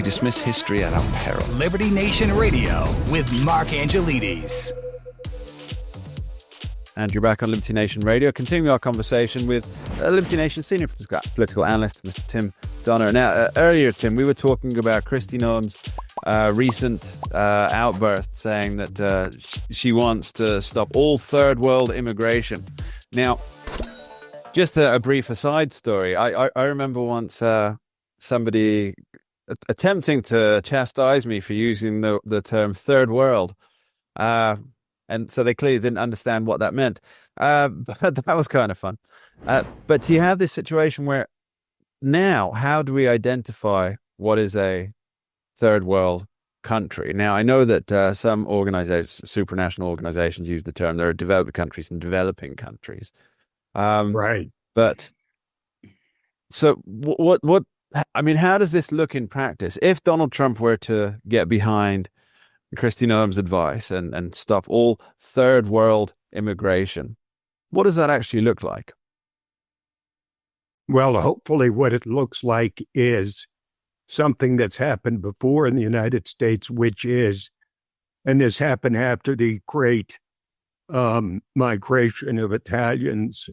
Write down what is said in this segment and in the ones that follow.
dismiss history at our peril. Liberty Nation Radio with Mark Angelides. And you're back on Liberty Nation Radio, continuing our conversation with Liberty Nation senior political analyst, Mr. Tim Donner. Now, earlier, Tim, we were talking about Kristi Noem's recent outburst saying that she wants to stop all third world immigration. Now, just a brief aside story. I remember once somebody attempting to chastise me for using the term third world. And so they clearly didn't understand what that meant. But that was kind of fun. But you have this situation where now, how do we identify what is a third world country? Now, I know that some organizations, supranational organizations, use the term there are developed countries and developing countries. Right. But so what, I mean, how does this look in practice? If Donald Trump were to get behind Kristi Noem's advice and stop all third world immigration, what does that actually look like? Well, hopefully what it looks like is something that's happened before in the United States, which is, and this happened after the great migration of Italians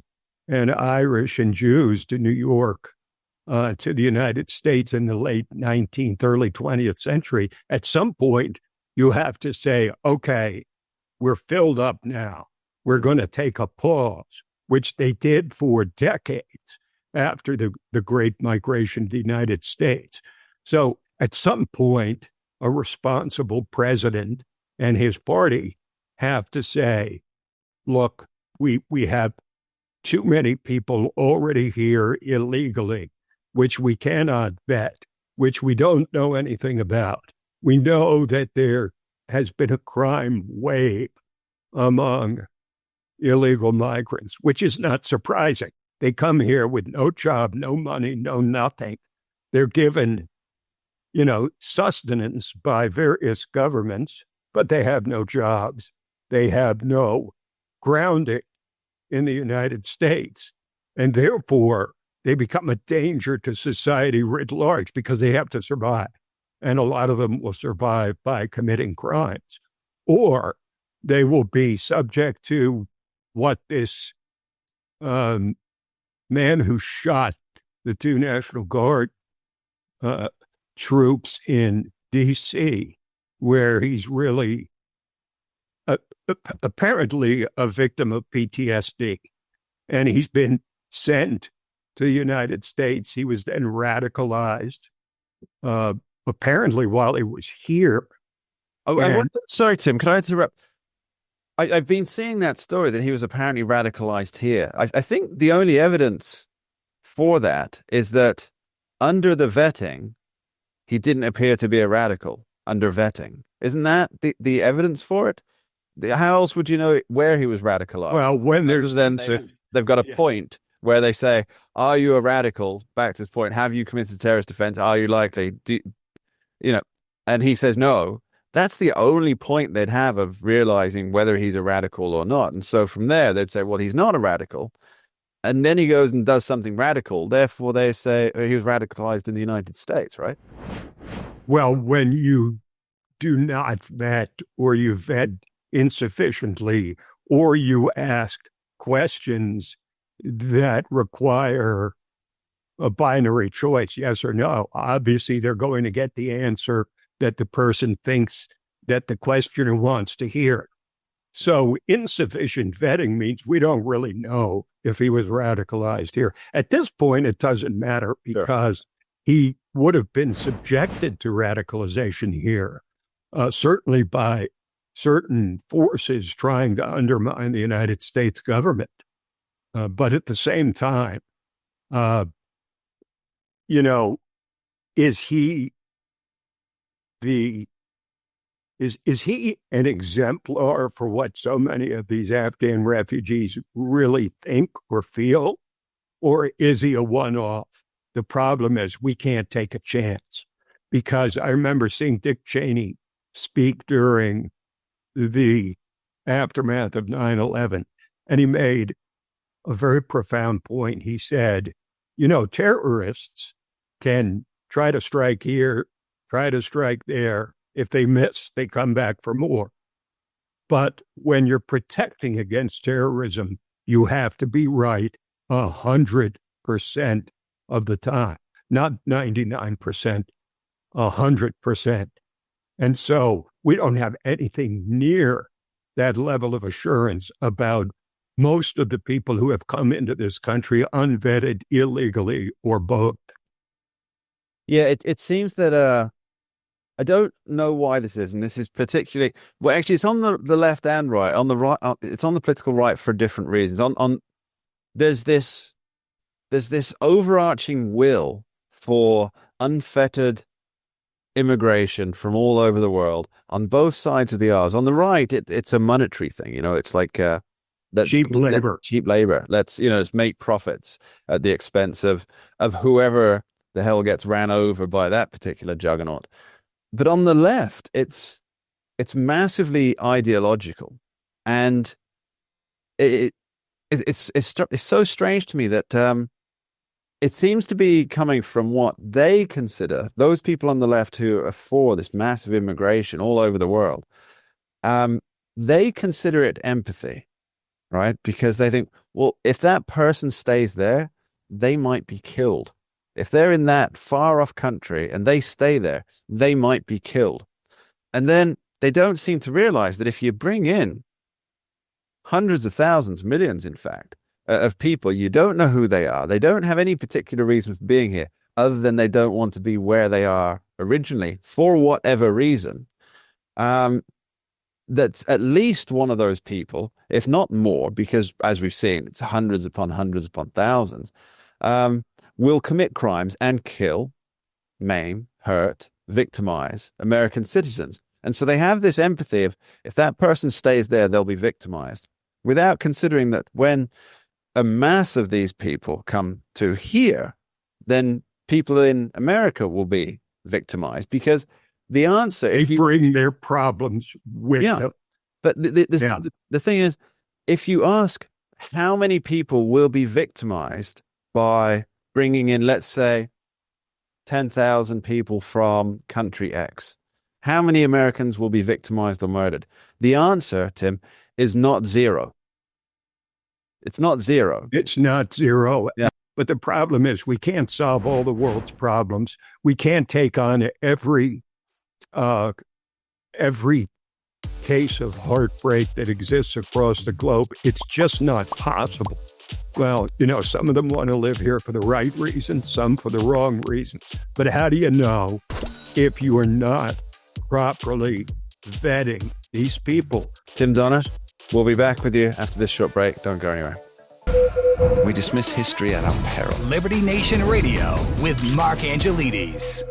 and Irish and Jews to New York, to the United States in the late 19th, early 20th century. At some point, you have to say, okay, we're filled up now. We're going to take a pause, which they did for decades after the Great Migration to the United States. So at some point, a responsible president and his party have to say, look, we have too many people already here illegally, which we cannot vet, which we don't know anything about. We know that there has been a crime wave among illegal migrants, which is not surprising. They come here with no job, no money, no nothing. They're given, sustenance by various governments, but they have no jobs. They have no grounding in the United States. And therefore, they become a danger to society writ large because they have to survive. And a lot of them will survive by committing crimes. Or they will be subject to what this man who shot the two National Guard troops in D.C., where he's really apparently a victim of PTSD. And he's been sent to the United States. He was then radicalized, apparently while he was here. Sorry, Tim, can I interrupt? I've been seeing that story that he was apparently radicalized here. I think the only evidence for that is that under the vetting, he didn't appear to be a radical under vetting. Isn't that the evidence for it? How else would you know where he was radicalized? Well, when there's they've got a point where they say, are you a radical? Back to this point, have you committed terrorist offense? Are you likely? And he says no. That's the only point they'd have of realizing whether he's a radical or not. And so from there, they'd say, well, he's not a radical. And then he goes and does something radical. Therefore, they say he was radicalized in the United States, right? Well, when you do not vet, or you vet insufficiently, or you ask questions that require a binary choice, yes or no, obviously they're going to get the answer that the person thinks that the questioner wants to hear. So insufficient vetting means we don't really know if he was radicalized here. At this point, it doesn't matter because he would have been subjected to radicalization here, certainly by certain forces trying to undermine the United States government. But at the same time, is he an exemplar for what so many of these Afghan refugees really think or feel? Or is he a one-off? The problem is we can't take a chance, because I remember seeing Dick Cheney speak during the aftermath of 9/11, and he made a very profound point. He said, terrorists can try to strike here try to strike there. If they miss, they come back for more. But when you're protecting against terrorism, you have to be right 100% of the time, not 99%, 100%. And so we don't have anything near that level of assurance about most of the people who have come into this country unvetted, illegally, or both. Yeah, it seems that I don't know why this is, and this is particularly well. Actually, it's on the left and right. On the right, it's on the political right for different reasons. There's this overarching will for unfettered immigration from all over the world on both sides of the aisles. On the right, it's a monetary thing. It's like Cheap labor. Cheap labor. Let's make profits at the expense of whoever the hell gets ran over by that particular juggernaut. But on the left, it's massively ideological, and it's so strange to me that it seems to be coming from what they consider, those people on the left who are for this massive immigration all over the world. They consider it empathy, right? Because they think, well, if that person stays there, they might be killed. If they're in that far off country and they stay there, they might be killed. And then they don't seem to realize that if you bring in hundreds of thousands, millions, in fact, of people, you don't know who they are. They don't have any particular reason for being here other than they don't want to be where they are originally for whatever reason. That's at least one of those people, if not more, because as we've seen, it's hundreds upon thousands, will commit crimes and kill, maim, hurt, victimize American citizens. And so they have this empathy of if that person stays there, they'll be victimized, without considering that when a mass of these people come to here, then people in America will be victimized, because the answer... They bring their problems with them. But the thing is, if you ask how many people will be victimized by bringing in, let's say, 10,000 people from country X, how many Americans will be victimized or murdered? The answer, Tim, is not zero. It's not zero. It's not zero. Yeah. But the problem is we can't solve all the world's problems. We can't take on every case of heartbreak that exists across the globe. It's just not possible. Well, some of them want to live here for the right reasons, some for the wrong reasons. But how do you know if you are not properly vetting these people? Tim Donner, we'll be back with you after this short break. Don't go anywhere. We dismiss history at our peril. Liberty Nation Radio with Mark Angelides.